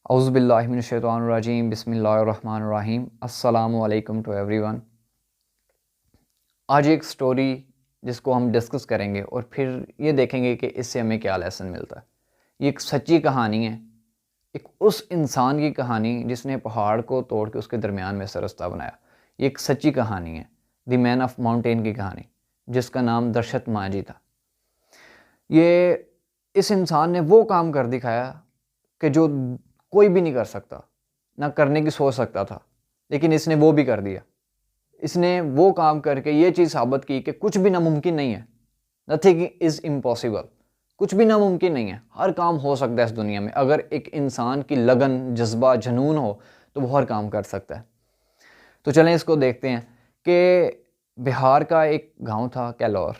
औज़ुबिल्लाहि मिनश्शैतानिर्रजीम बिस्मिल्लाहिर्रहमानिर्रहीम अस्सलामु अलैकुम टू एवरीवन। आज एक स्टोरी जिसको हम डिस्कस करेंगे और फिर ये देखेंगे कि इससे हमें क्या लेसन मिलता है। ये एक सच्ची कहानी है, एक उस इंसान की कहानी जिसने पहाड़ को तोड़ के उसके दरमियान में से रास्ता बनाया। ये एक सच्ची कहानी है, द मैन ऑफ माउंटेन की कहानी, जिसका नाम दर्शत मांझी था। ये इस इंसान ने वो काम कर दिखाया कि जो कोई भी नहीं कर सकता, ना करने की सोच सकता था, लेकिन इसने वो भी कर दिया। इसने वो काम करके ये चीज़ साबित की कि कुछ भी नामुमकिन नहीं है। Nothing is impossible. कुछ भी नामुमकिन नहीं है, हर काम हो सकता है इस दुनिया में। अगर एक इंसान की लगन, जज्बा, जुनून हो तो वो हर काम कर सकता है। तो चलें इसको देखते हैं कि बिहार का एक गांव था कैलोर।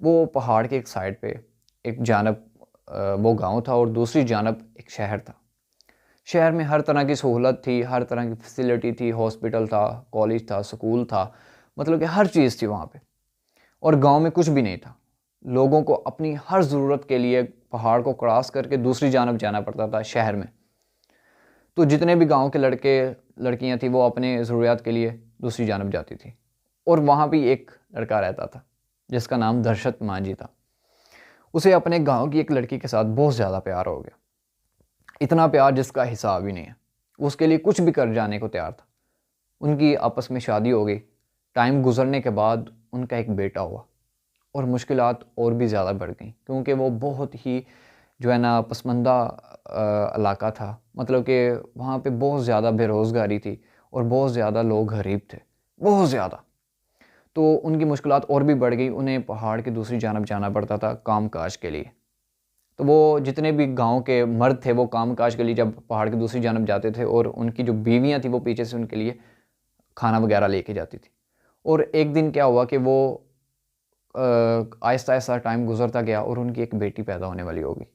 वो पहाड़ के एक साइड पे एक जानब वो गांव था और दूसरी जानब एक शहर था। शहर में हर तरह की सहूलत थी, हर तरह की फैसिलिटी थी, हॉस्पिटल था, कॉलेज था, स्कूल था, मतलब कि हर चीज़ थी वहाँ पे। और गांव में कुछ भी नहीं था। लोगों को अपनी हर ज़रूरत के लिए पहाड़ को क्रॉस करके दूसरी जानब जाना पड़ता था शहर में। तो जितने भी गांव के लड़के लड़कियां थी वो अपने ज़रूरियात के लिए दूसरी जानब जाती थी। और वहाँ भी एक लड़का रहता था जिसका नाम दर्शत मांझी था। उसे अपने गांव की एक लड़की के साथ बहुत ज़्यादा प्यार हो गया, इतना प्यार जिसका हिसाब ही नहीं है। वो उसके लिए कुछ भी कर जाने को तैयार था। उनकी आपस में शादी हो गई। टाइम गुजरने के बाद उनका एक बेटा हुआ और मुश्किलात और भी ज़्यादा बढ़ गई, क्योंकि वो बहुत ही जो है ना पसमंदा इलाका था। मतलब कि वहाँ पे बहुत ज़्यादा बेरोज़गारी थी और बहुत ज़्यादा लोग गरीब थे, बहुत ज़्यादा। तो उनकी मुश्किलात और भी बढ़ गई। उन्हें पहाड़ की दूसरी जानब जाना पड़ता था काम काज के लिए। तो वो जितने भी गांव के मर्द थे वो काम काज के लिए जब पहाड़ की दूसरी जानब जाते थे, और उनकी जो बीवियां थी वो पीछे से उनके लिए खाना वगैरह लेके जाती थी। और एक दिन क्या हुआ कि वो आहिस्ता आहिस्ता टाइम गुजरता गया और उनकी एक बेटी पैदा होने वाली होगी।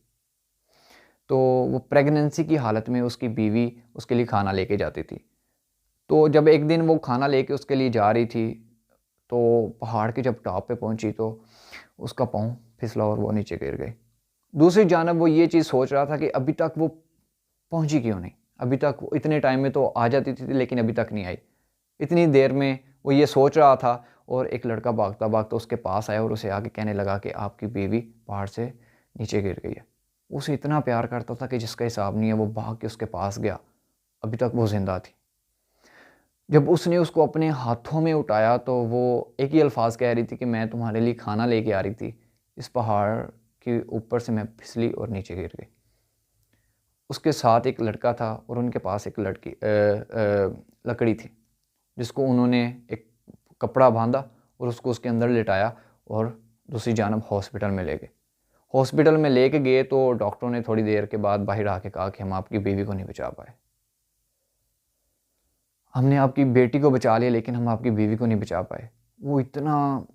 तो वो प्रेगनेंसी की हालत में उसकी बीवी उसके लिए खाना लेके जाती थी। तो जब एक दिन वो खाना लेके उसके लिए जा रही थी, तो पहाड़ के जब टॉप पे पहुंची तो उसका पाँव फिसला और वो नीचे गिर गई। दूसरी जानब वो ये चीज़ सोच रहा था कि अभी तक वो पहुंची क्यों नहीं। अभी तक वो इतने टाइम में तो आ जाती थी लेकिन अभी तक नहीं आई। इतनी देर में वो ये सोच रहा था और एक लड़का भागता भागता उसके पास आया और उसे आके कहने लगा कि आपकी बीवी पहाड़ से नीचे गिर गई है। उसे इतना प्यार करता था कि जिसका हिसाब नहीं है। वो भाग के उसके पास गया, अभी तक वो जिंदा थी। जब उसने उसको अपने हाथों में उठाया तो वो एक ही अल्फाज कह रही थी कि मैं तुम्हारे लिए खाना लेके आ रही थी, इस पहाड़ के ऊपर से मैं फिसली और नीचे गिर गई। उसके साथ एक लड़का था और उनके पास एक लकड़ी थी, जिसको उन्होंने एक कपड़ा बांधा और उसको उसके अंदर लिटाया और दूसरी जानब हॉस्पिटल में ले गए। हॉस्पिटल में लेके गए तो डॉक्टरों ने थोड़ी देर के बाद बाहर आके कहा कि हम आपकी बीवी को नहीं बचा पाए। हमने आपकी बेटी को बचा लिया लेकिन हम आपकी बीवी को नहीं बचा पाए। वो इतना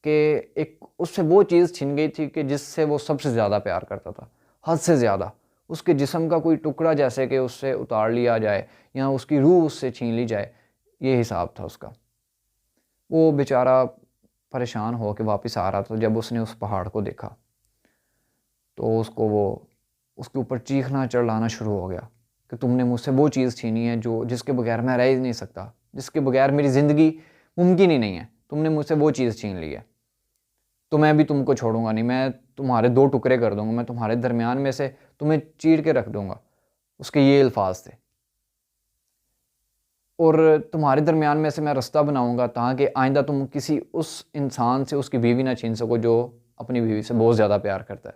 कि एक उससे वो चीज़ छिन गई थी कि जिससे वो सबसे ज़्यादा प्यार करता था, हद से ज़्यादा। उसके जिस्म का कोई टुकड़ा जैसे कि उससे उतार लिया जाए या उसकी रूह उससे छीन ली जाए, ये हिसाब था उसका। वो बेचारा परेशान हो के वापस आ रहा था। जब उसने उस पहाड़ को देखा तो उसको वो उसके ऊपर चीखना चिल्लाना शुरू हो गया कि तुमने मुझसे वो चीज़ छीनी है जो जिसके बगैर मैं रह ही नहीं सकता, जिसके बगैर मेरी ज़िंदगी मुमकिन ही नहीं है। तुमने मुझसे वो चीज़ छीन ली है, तो मैं भी तुमको छोड़ूंगा नहीं। मैं तुम्हारे दो टुकड़े कर दूंगा, मैं तुम्हारे दरमियान में से तुम्हें चीर के रख दूंगा। उसके ये अल्फाज थे। और तुम्हारे दरमियान में से मैं रास्ता बनाऊंगा ताकि आइंदा तुम किसी उस इंसान से उसकी बीवी ना छीन सको जो अपनी बीवी से बहुत ज़्यादा प्यार करता है।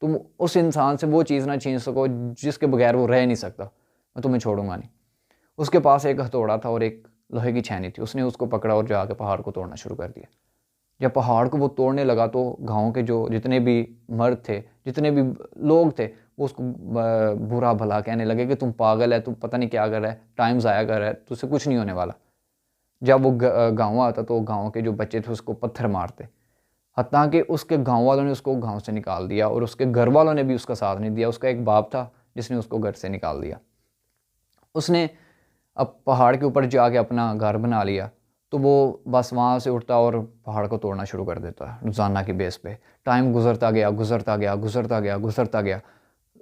तुम उस इंसान से वो चीज़ ना छीन सको जिसके बगैर वो रह नहीं सकता। मैं तुम्हें छोड़ूंगा नहीं। उसके पास एक हथौड़ा था और एक लोहे की छेनी थी। उसने उसको पकड़ा और जाके पहाड़ को तोड़ना शुरू कर दिया। जब पहाड़ को वो तोड़ने लगा तो गांव के जो जितने भी मर्द थे, जितने भी लोग थे, वो उसको बुरा भला कहने लगे कि तुम पागल है, तुम पता नहीं क्या कर रहा है, टाइम ज़ाया कर रहा है, तुझसे कुछ नहीं होने वाला। जब वो गाँव आता तो गाँव के जो बच्चे थे उसको पत्थर मारते, हत्ता कि उसके गाँव वालों ने उसको गाँव से निकाल दिया और उसके घर वालों ने भी उसका साथ नहीं दिया। उसका एक बाप था जिसने उसको घर से निकाल दिया। उसने अब पहाड़ के ऊपर जाके अपना घर बना लिया। तो वो बस वहाँ से उठता और पहाड़ को तोड़ना शुरू कर देता है रोज़ाना की बेस पे। टाइम गुजरता गया, गुजरता गया, गुजरता गया, गुजरता गया।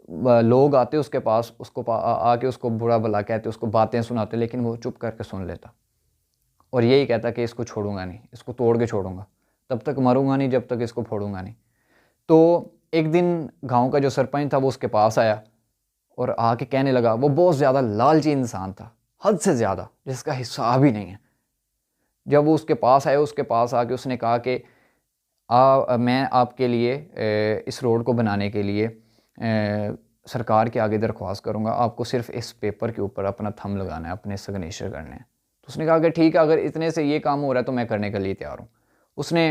लोग आते उसके पास, उसको आके उसको बुरा भला कहते, उसको बातें सुनाते, लेकिन वो चुप करके सुन लेता और यही कहता कि इसको छोड़ूंगा नहीं, इसको तोड़ के छोड़ूंगा, तब तक मरूंगा नहीं जब तक इसको फोड़ूंगा नहीं। तो एक दिन गांव का जो सरपंच था वो उसके पास आया और आके कहने लगा, वो बहुत ज़्यादा लालची इंसान था, हद से ज़्यादा, जिसका हिसाब ही नहीं है। जब वो उसके पास आया, उसके पास आके उसने कहा कि मैं आपके लिए इस रोड को बनाने के लिए सरकार के आगे दरख्वास्त करूँगा, आपको सिर्फ इस पेपर के ऊपर अपना थंब लगाना है, अपने सिग्नेचर करने हैं। तो उसने कहा कि ठीक है, अगर इतने से ये काम हो रहा है तो मैं करने के लिए तैयार हूँ। उसने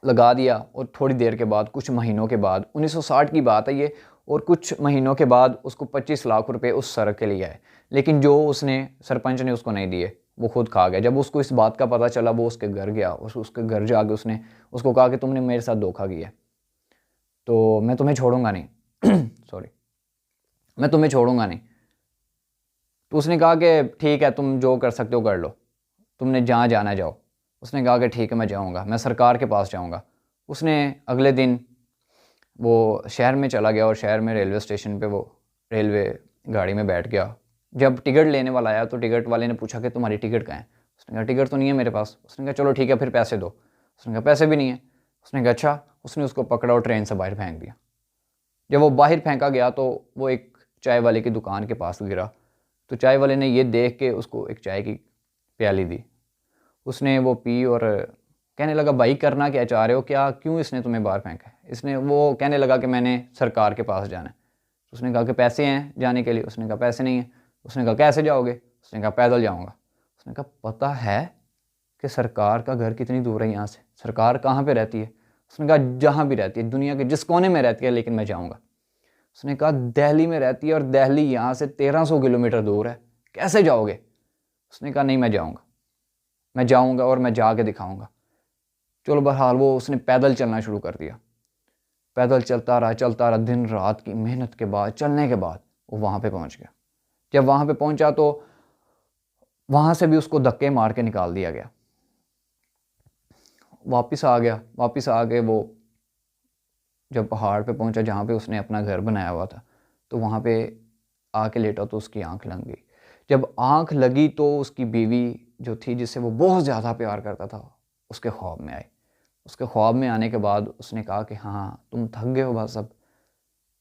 लगा दिया और थोड़ी देर के बाद, कुछ महीनों के बाद, 1960 की बात है ये, और कुछ महीनों के बाद उसको 25 लाख रुपए उस सड़क के लिए आए, लेकिन जो उसने सरपंच ने उसको नहीं दिए, वो खुद खा गया। जब उसको इस बात का पता चला, वो उसके घर गया, उसके घर जाके उसने उसको कहा कि तुमने मेरे साथ धोखा किया, तो मैं तुम्हें छोड़ूंगा नहीं सॉरी, मैं तुम्हें छोड़ूंगा नहीं। तो उसने कहा कि ठीक है, तुम जो कर सकते हो कर लो, तुमने जहाँ जाना जाओ। उसने कहा कि ठीक है, मैं जाऊँगा, मैं सरकार के पास जाऊँगा। उसने अगले दिन वो शहर में चला गया और शहर में रेलवे स्टेशन पे वो रेलवे गाड़ी में बैठ गया। जब टिकट लेने वाला आया तो टिकट वाले ने पूछा कि तुम्हारी टिकट कहाँ है? उसने कहा टिकट तो नहीं है मेरे पास। उसने कहा चलो ठीक है, फिर पैसे दो। उसने कहा पैसे भी नहीं है। उसने कहा अच्छा। उसने उसको पकड़ा और ट्रेन से बाहर फेंक दिया। जब वो बाहर फेंका गया तो वो एक चाय वाले की दुकान के पास गिरा। तो चाय वाले ने ये देख के उसको एक चाय की प्याली दी। उसने वो पी और कहने लगा भाई करना क्या चाह रहे हो, क्या क्यों इसने तुम्हें बाहर फेंका है? इसने वो कहने लगा कि मैंने सरकार के पास जाना है। उसने कहा कि पैसे हैं जाने के लिए? उसने कहा पैसे नहीं है। उसने कहा कैसे जाओगे? उसने कहा पैदल जाऊँगा। उसने कहा पता है कि सरकार का घर कितनी दूर है यहाँ से? सरकार कहाँ पे रहती है? उसने कहा जहाँ भी रहती है, दुनिया के जिस कोने में रहती है, लेकिन मैं जाऊँगा। उसने कहा दिल्ली में रहती है और दिल्ली यहाँ से 1300 किलोमीटर दूर है, कैसे जाओगे? उसने कहा नहीं, मैं जाऊँगा, मैं जाऊँगा और मैं जाके दिखाऊँगा। चलो बहरहाल वो उसने पैदल चलना शुरू कर दिया। पैदल चलता रहा, दिन रात की मेहनत के बाद, चलने के बाद वो वहाँ पे पहुँच गया। जब वहाँ पे पहुँचा तो वहाँ से भी उसको धक्के मार के निकाल दिया गया। वापस आ गया। वापस आके वो जब पहाड़ पे पहुँचा जहाँ पे उसने अपना घर बनाया हुआ था, तो वहाँ पे आके लेटा तो उसकी आँख लग गई। जब आँख लगी तो उसकी बीवी जो थी, जिससे वो बहुत ज़्यादा प्यार करता था, उसके ख्वाब में आई। उसके ख्वाब में आने के बाद उसने कहा कि हाँ तुम थक गए हो बस, अब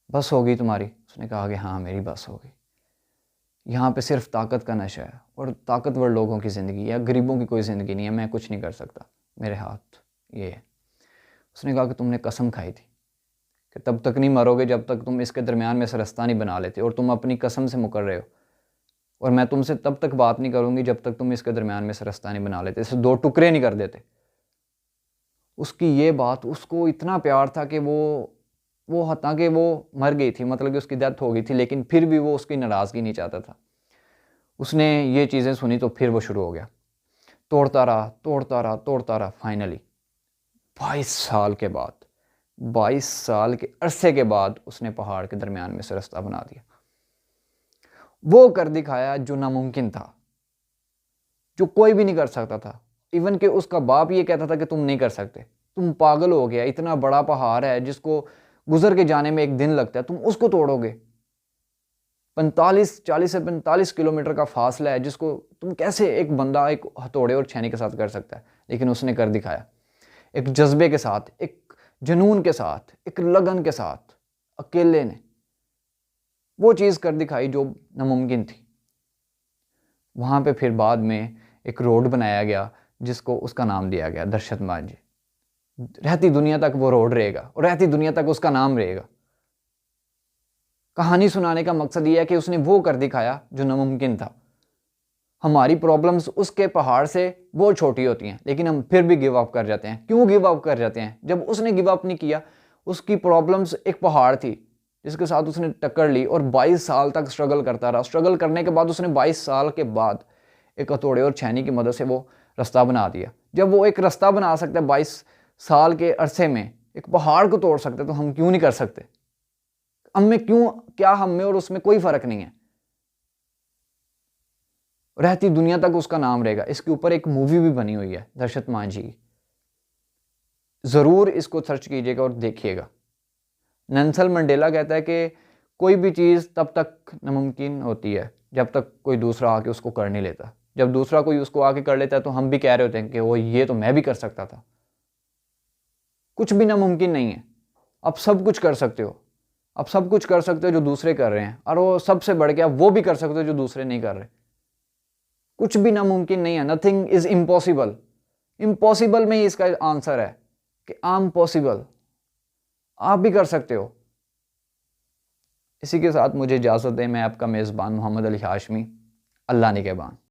बस हो गई तुम्हारी? उसने कहा कि हाँ मेरी बस हो गई। यहाँ पे सिर्फ ताकत का नशा है और ताकतवर लोगों की ज़िंदगी है, गरीबों की कोई ज़िंदगी नहीं है। मैं कुछ नहीं कर सकता, मेरे हाथ ये है। उसने कहा कि तुमने कसम खाई थी कि तब तक नहीं मरोगे जब तक तुम इसके दरमियान में से रास्ता नहीं बना लेते, और तुम अपनी कसम से मुकर रहे हो, और मैं तुमसे तब तक बात नहीं करूँगी जब तक तुम इसके दरमियान में से रास्ता नहीं बना लेते, इसे दो टुकड़े नहीं कर देते। उसकी ये बात उसको इतना प्यार था कि वो हालांकि वो मर गई थी, मतलब कि उसकी डेथ हो गई थी, लेकिन फिर भी वो उसकी नाराज़गी नहीं चाहता था। उसने ये चीज़ें सुनी तो फिर वो शुरू हो गया, तोड़ता रहा, तोड़ता रहा, तोड़ता रहा। फाइनली 22 साल के बाद, 22 साल के अरसे के बाद उसने पहाड़ के दरमियान में से रास्ता बना दिया। वो कर दिखाया जो नामुमकिन था, जो कोई भी नहीं कर सकता था। इवन कि उसका बाप ये कहता था कि तुम नहीं कर सकते, तुम पागल हो गया, इतना बड़ा पहाड़ है जिसको गुजर के जाने में एक दिन लगता है, तुम उसको तोड़ोगे? 40 से 45 किलोमीटर का फासला है जिसको तुम कैसे एक बंदा एक हथौड़े और छेनी के साथ कर सकता है? लेकिन उसने कर दिखाया, एक जज्बे के साथ, एक जुनून के साथ, एक लगन के साथ, अकेले ने वो चीज़ कर दिखाई जो नामुमकिन थी। वहाँ पे फिर बाद में एक रोड बनाया गया जिसको उसका नाम दिया गया दहशत मांझी। रहती दुनिया तक वो रोड रहेगा और रहती दुनिया तक उसका नाम रहेगा। कहानी सुनाने का मकसद ये है कि उसने वो कर दिखाया जो नामुमकिन था। हमारी प्रॉब्लम्स उसके पहाड़ से बहुत छोटी होती हैं, लेकिन हम फिर भी गिव अप कर जाते हैं। क्यों गिव अप कर जाते हैं? जब उसने गिव अप नहीं किया, उसकी प्रॉब्लम्स एक पहाड़ थी जिसके साथ उसने टक्कर ली और 22 साल तक स्ट्रगल करता रहा। स्ट्रगल करने के बाद उसने 22 साल के बाद एक हथौड़े और छेनी की मदद से वो रास्ता बना दिया। जब वो एक रास्ता बना सकता है 22 साल के अरसे में, एक पहाड़ को तोड़ सकते, तो हम क्यों नहीं कर सकते? हमें क्यों, क्या हम में और उसमें कोई फर्क नहीं है? रहती दुनिया तक उसका नाम रहेगा। इसके ऊपर एक मूवी भी बनी हुई है दहशत मांझी की, जरूर इसको सर्च कीजिएगा और देखिएगा। नेल्सन मंडेला कहता है कि कोई भी चीज़ तब तक नामुमकिन होती है जब तक कोई दूसरा आके उसको कर नहीं लेता। जब दूसरा कोई उसको आके कर लेता है तो हम भी कह रहे होते हैं कि वो ये तो मैं भी कर सकता था। कुछ भी नामुमकिन नहीं है, आप सब कुछ कर सकते हो। आप सब कुछ कर सकते हो जो दूसरे कर रहे हैं, और वो सबसे बढ़ के आप वो भी कर सकते हो जो दूसरे नहीं कर रहे। कुछ भी नामुमकिन नहीं है, नथिंग इज इम्पॉसिबल। इम्पॉसिबल में ही इसका आंसर है कि आम पॉसिबल, आप भी कर सकते हो। इसी के साथ मुझे इजाज़त दें। मैं आपका मेज़बान मोहम्मद अली हाशमी। अल्लाह निगहबान।